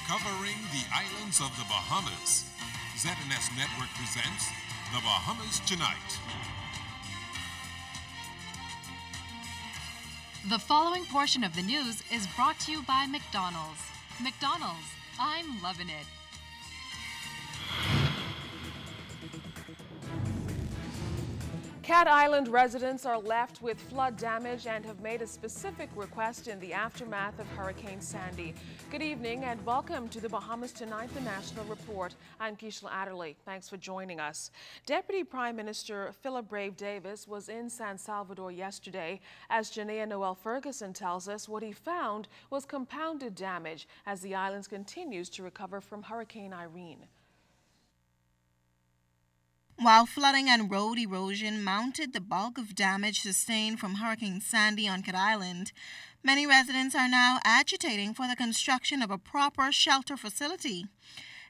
Covering the islands of the Bahamas, ZNS Network presents The Bahamas Tonight. The following portion of the news is brought to you by McDonald's. McDonald's, I'm loving it. Cat Island residents are left with flood damage and have made a specific request in the aftermath of Hurricane Sandy. Good evening and welcome to the Bahamas Tonight, the National Report. I'm Keishla Adderley. Thanks for joining us. Deputy Prime Minister Philip Brave Davis was in San Salvador yesterday. As Janaea Noel Ferguson tells us, what he found was compounded damage as the island continues to recover from Hurricane Irene. While flooding and road erosion mounted the bulk of damage sustained from Hurricane Sandy on Cat Island, many residents are now agitating for the construction of a proper shelter facility.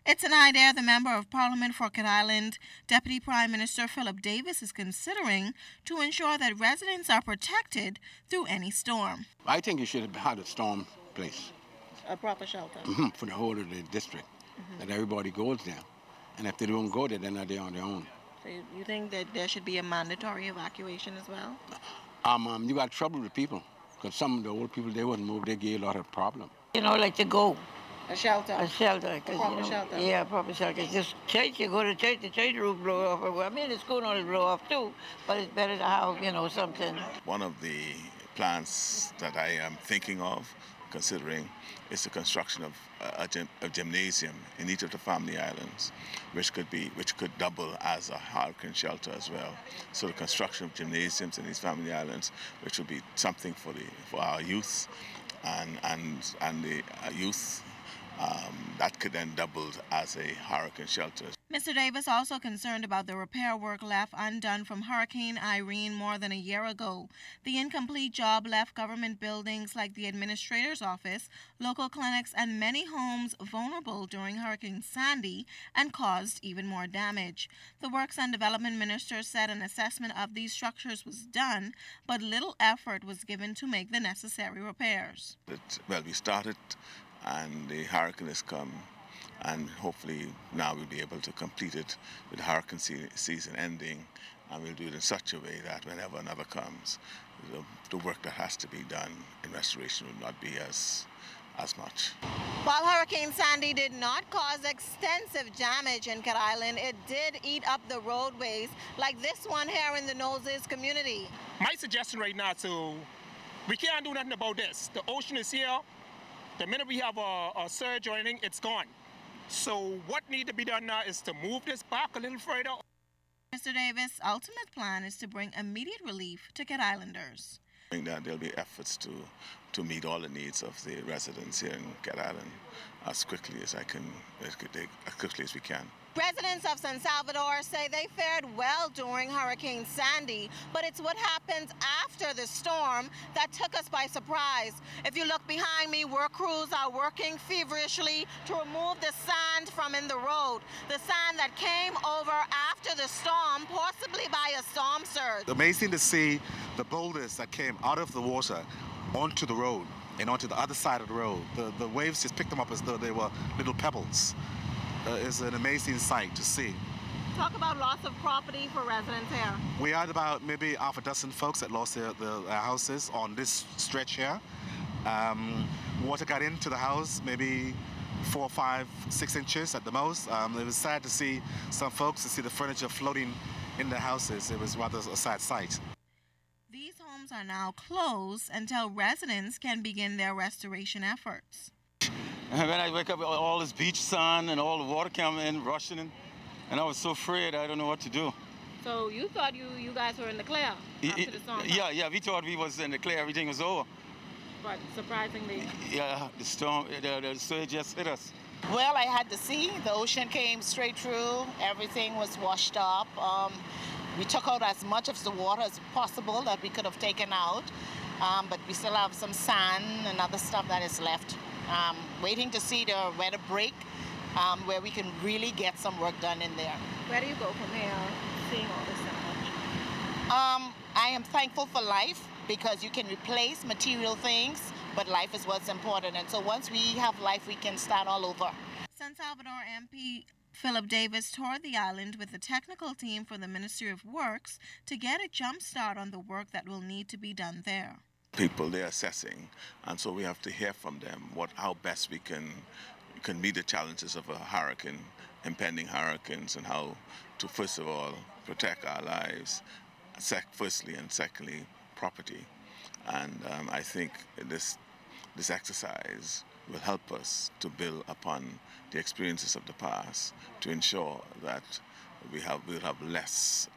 It's an idea the Member of Parliament for Cat Island, Deputy Prime Minister Philip Davis, is considering to ensure that residents are protected through any storm. I think you should have had a storm place. A proper shelter? For the whole of the district, that everybody goes there. And if they don't go there, then they're on their own. So you think that there should be a mandatory evacuation as well? You got trouble with people, because some of the old people, they wouldn't move, they gave a lot of problem. You know, like to go. A shelter? A shelter. A proper shelter? Yeah, a proper shelter. Just church, you go to church, the church roof blow off. I mean, the school only blow off too, but it's better to have, you know, something. One of the plans that I am thinking of, considering, is the construction of a gymnasium in each of the family islands, which could double as a hurricane shelter as well. So the construction of gymnasiums in these family islands, which would be something for our youth and the youth, that could then double as a hurricane shelter. Mr. Davis also concerned about the repair work left undone from Hurricane Irene more than a year ago. The incomplete job left government buildings like the administrator's office, local clinics, and many homes vulnerable during Hurricane Sandy and caused even more damage. The Works and Development Minister said an assessment of these structures was done, but little effort was given to make the necessary repairs. We started, and the hurricane has come, and hopefully now we'll be able to complete it with the hurricane season ending, and we'll do it in such a way that whenever another comes, the work that has to be done in restoration will not be as much. While Hurricane Sandy did not cause extensive damage in Cat Island, it did eat up the roadways like this one here in the Noses community. My suggestion right now, so we can't do nothing about this. The ocean is here. The minute we have a surge or anything, it's gone. So what needs to be done now is to move this back a little further. Mr. Davis' ultimate plan is to bring immediate relief to Cat Islanders. I think that there'll be efforts to meet all the needs of the residents here in Cat Island as quickly as we can. Residents of San Salvador say they fared well during Hurricane Sandy, but it's what happens after the storm that took us by surprise. If you look behind me, work crews are working feverishly to remove the sand from in the road. The sand that came over after the storm, possibly by a storm surge. Amazing to see the boulders that came out of the water onto the road and onto the other side of the road. The waves just picked them up as though they were little pebbles. It's an amazing sight to see. Talk about loss of property for residents here. We had about maybe half a dozen folks that lost their houses on this stretch here. Water got into the house maybe 4, 5, 6 inches at the most. It was sad to see some folks, to see the furniture floating in their houses. It was rather a sad sight. These homes are now closed until residents can begin their restoration efforts. And when I wake up, all this beach sand and all the water coming in, rushing in, and I was so afraid, I don't know what to do. So you thought you guys were in the clear after the storm? Yeah, we thought we was in the clear, everything was over. But surprisingly? Yeah, the storm, the surge just hit us. Well, I had to see. The ocean came straight through. Everything was washed up. We took out as much of the water as possible that we could have taken out, but we still have some sand and other stuff that is left. Waiting to see the weather break, where we can really get some work done in there. Where do you go from here, seeing all this damage? I am thankful for life. because you can replace material things, but life is what's important. And so once we have life, we can start all over. San Salvador MP Philip Davis toured the island with the technical team for the Ministry of Works to get a jump start on the work that will need to be done there. People they're assessing, and so we have to hear from them how best we can meet the challenges of a hurricane, impending hurricanes, and how to first of all protect our lives, firstly, and secondly property. And I think this exercise will help us to build upon the experiences of the past to ensure that we'll have less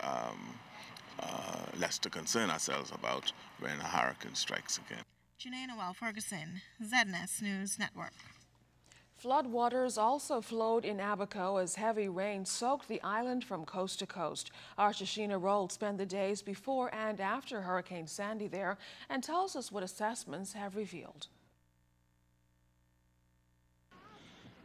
to concern ourselves about when a hurricane strikes again. Janae Noel Ferguson, ZNS News Network. Floodwaters also flowed in Abaco as heavy rain soaked the island from coast to coast. Our Shashina Roll spent the days before and after Hurricane Sandy there and tells us what assessments have revealed.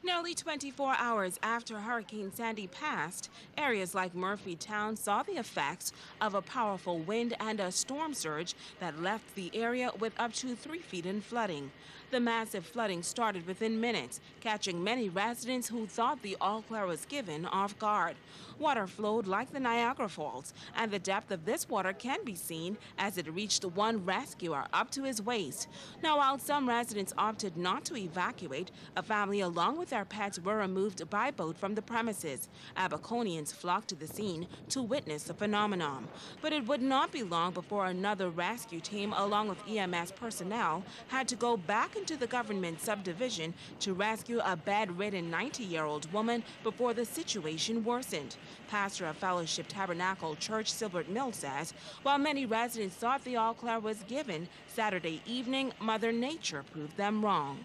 Nearly 24 hours after Hurricane Sandy passed, areas like Murphytown saw the effects of a powerful wind and a storm surge that left the area with up to 3 feet in flooding. The massive flooding started within minutes, catching many residents who thought the all clear was given off guard. Water flowed like the Niagara Falls, and the depth of this water can be seen as it reached one rescuer up to his waist. Now, while some residents opted not to evacuate, a family along with their pets were removed by boat from the premises. Abaconians flocked to the scene to witness the phenomenon. But it would not be long before another rescue team, along with EMS personnel, had to go back into the government subdivision to rescue a bedridden 90-year-old woman before the situation worsened. Pastor of Fellowship Tabernacle Church, Silbert Mill, says, while many residents thought the all clear was given, Saturday evening, Mother Nature proved them wrong.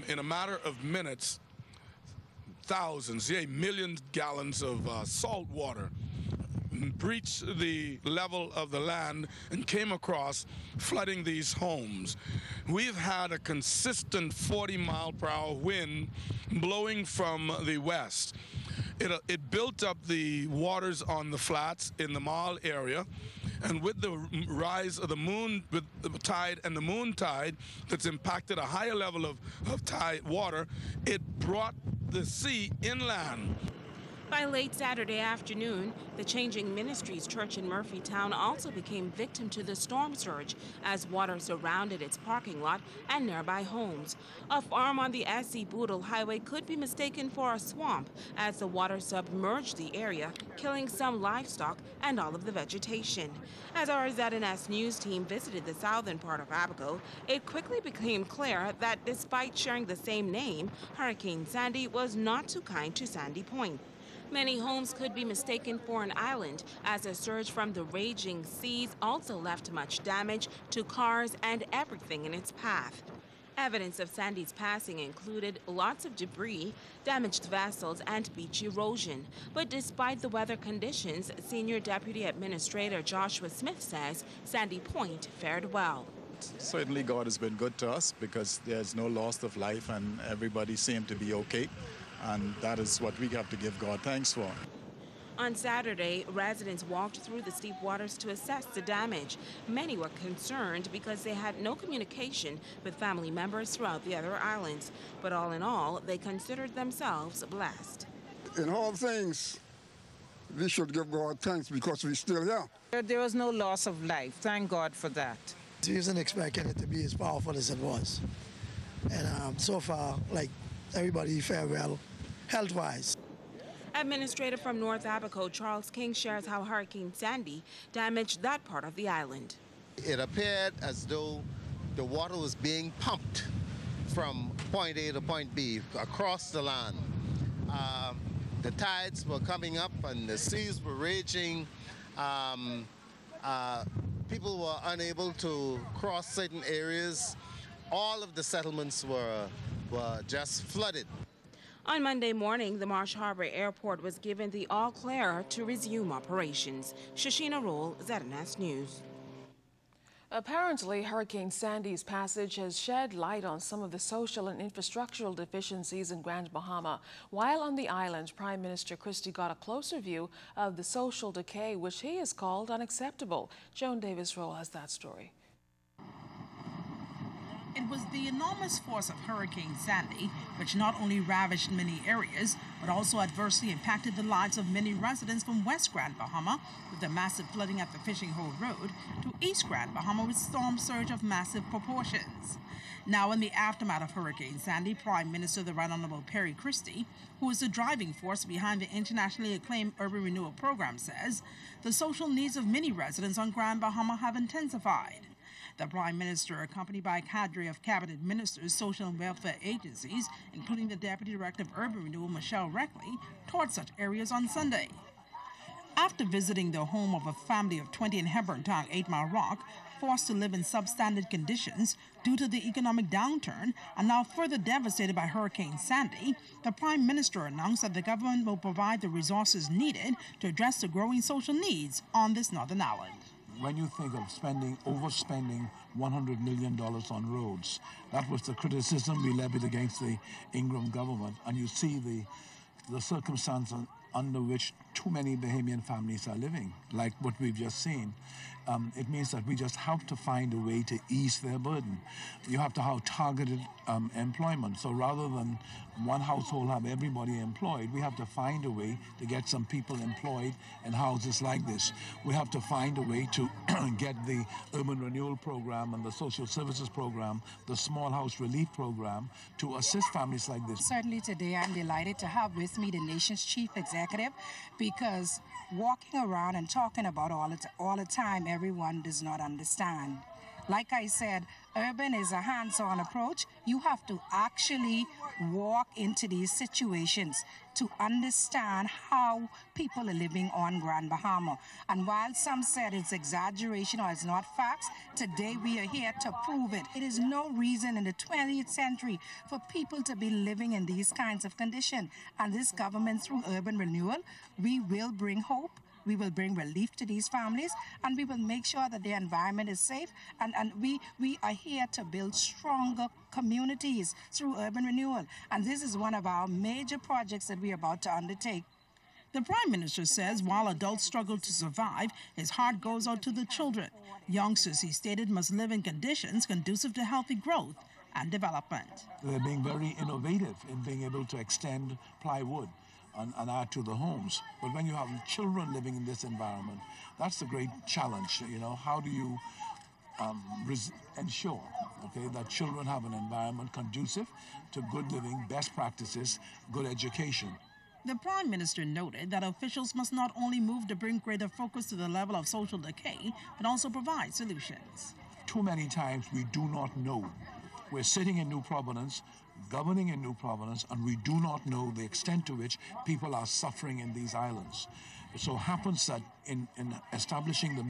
In a matter of minutes, thousands, millions gallons of salt water breached the level of the land and came across, flooding these homes. We've had a consistent 40-mile-per-hour wind blowing from the west. It built up the waters on the flats in the mall area, and with the rise of the moon, with the tide and the moon tide that's impacted a higher level of tide water, it brought the sea inland. By late Saturday afternoon, the Changing Ministries Church in Murphytown also became victim to the storm surge as water surrounded its parking lot and nearby homes. A farm on the SC Boodle Highway could be mistaken for a swamp as the water submerged the area, killing some livestock and all of the vegetation. As our ZNS News team visited the southern part of Abaco, it quickly became clear that despite sharing the same name, Hurricane Sandy was not too kind to Sandy Point. Many homes could be mistaken for an island, as a surge from the raging seas also left much damage to cars and everything in its path. Evidence of Sandy's passing included lots of debris, damaged vessels, and beach erosion. But despite the weather conditions, Senior Deputy Administrator Joshua Smith says Sandy Point fared well. Certainly God has been good to us because there's no loss of life and everybody seemed to be okay. And that is what we have to give God thanks for. On Saturday, residents walked through the steep waters to assess the damage. Many were concerned because they had no communication with family members throughout the other islands. But all in all, they considered themselves blessed. In all things, we should give God thanks because we're still here. There was no loss of life. Thank God for that. We wasn't expecting it to be as powerful as it was. And so far, everybody fared well, health-wise. Administrator from North Abaco, Charles King, shares how Hurricane Sandy damaged that part of the island. It appeared as though the water was being pumped from point A to point B across the land. The tides were coming up and the seas were raging. People were unable to cross certain areas. All of the settlements were just flooded. On Monday morning, the Marsh Harbor Airport was given the all clear to resume operations. Shashina Roll, ZNS News. Apparently, Hurricane Sandy's passage has shed light on some of the social and infrastructural deficiencies in Grand Bahama. While on the island, Prime Minister Christie got a closer view of the social decay, which he has called unacceptable. Joan Davis-Roll has that story. It was the enormous force of Hurricane Sandy, which not only ravaged many areas, but also adversely impacted the lives of many residents from West Grand Bahama, with the massive flooding at the Fishing Hole Road, to East Grand Bahama with storm surge of massive proportions. Now, in the aftermath of Hurricane Sandy, Prime Minister the Right Honorable Perry Christie, who is the driving force behind the internationally acclaimed urban renewal program, says the social needs of many residents on Grand Bahama have intensified. The Prime Minister, accompanied by a cadre of cabinet ministers, social and welfare agencies, including the Deputy Director of Urban Renewal, Michelle Reckley, toured such areas on Sunday. After visiting the home of a family of 20 in Hebron Town, 8 Mile Rock, forced to live in substandard conditions due to the economic downturn and now further devastated by Hurricane Sandy, the Prime Minister announced that the government will provide the resources needed to address the growing social needs on this northern island. When you think of overspending $100 million on roads, that was the criticism we levied against the Ingram government, and you see the circumstance under which too many Bahamian families are living, like what we've just seen. It means that we just have to find a way to ease their burden. You have to have targeted employment. So rather than one household have everybody employed, we have to find a way to get some people employed in houses like this. We have to find a way to get the urban renewal program and the social services program, the small house relief program, to assist families like this. Certainly today I'm delighted to have with me the nation's chief executive, because walking around and talking about all the time, everyone does not understand. Like I said, urban is a hands-on approach. You have to actually walk into these situations to understand how people are living on Grand Bahama. And while some said it's exaggeration or it's not facts, today we are here to prove it. It is no reason in the 20th century for people to be living in these kinds of conditions. And this government, through urban renewal, we will bring hope. We will bring relief to these families, and we will make sure that their environment is safe. And we are here to build stronger communities through urban renewal. And this is one of our major projects that we are about to undertake. The Prime Minister says while adults struggle to survive, his heart goes out to the children. Youngsters, he stated, must live in conditions conducive to healthy growth and development. They're being very innovative in being able to extend plywood and add to the homes. But when you have children living in this environment, that's the great challenge. You know, how do you ensure, that children have an environment conducive to good living, best practices, good education? The Prime Minister noted that officials must not only move to bring greater focus to the level of social decay, but also provide solutions. Too many times we do not know. We're sitting in New Providence, governing in New Providence, and we do not know the extent to which people are suffering in these islands. It so happens that in establishing the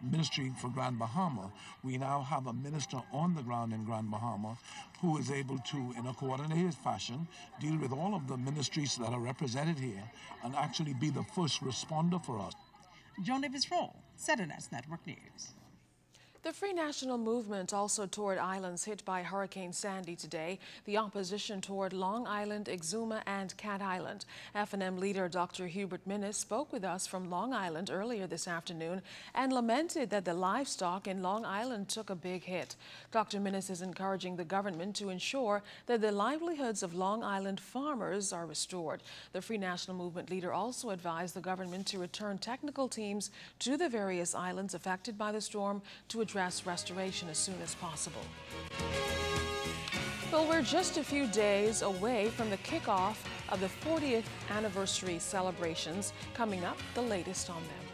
Ministry for Grand Bahama, we now have a minister on the ground in Grand Bahama who is able to, in a coordinated fashion, deal with all of the ministries that are represented here and actually be the first responder for us. Joan Davis-Roll, ZNS Network News. The Free National Movement also toured islands hit by Hurricane Sandy today. The opposition toured Long Island, Exuma, and Cat Island. F&M leader Dr. Hubert Minnis spoke with us from Long Island earlier this afternoon and lamented that the livestock in Long Island took a big hit. Dr. Minnis is encouraging the government to ensure that the livelihoods of Long Island farmers are restored. The Free National Movement leader also advised the government to return technical teams to the various islands affected by the storm to address restoration as soon as possible. Well, we're just a few days away from the kickoff of the 40th anniversary celebrations. Coming up, the latest on them.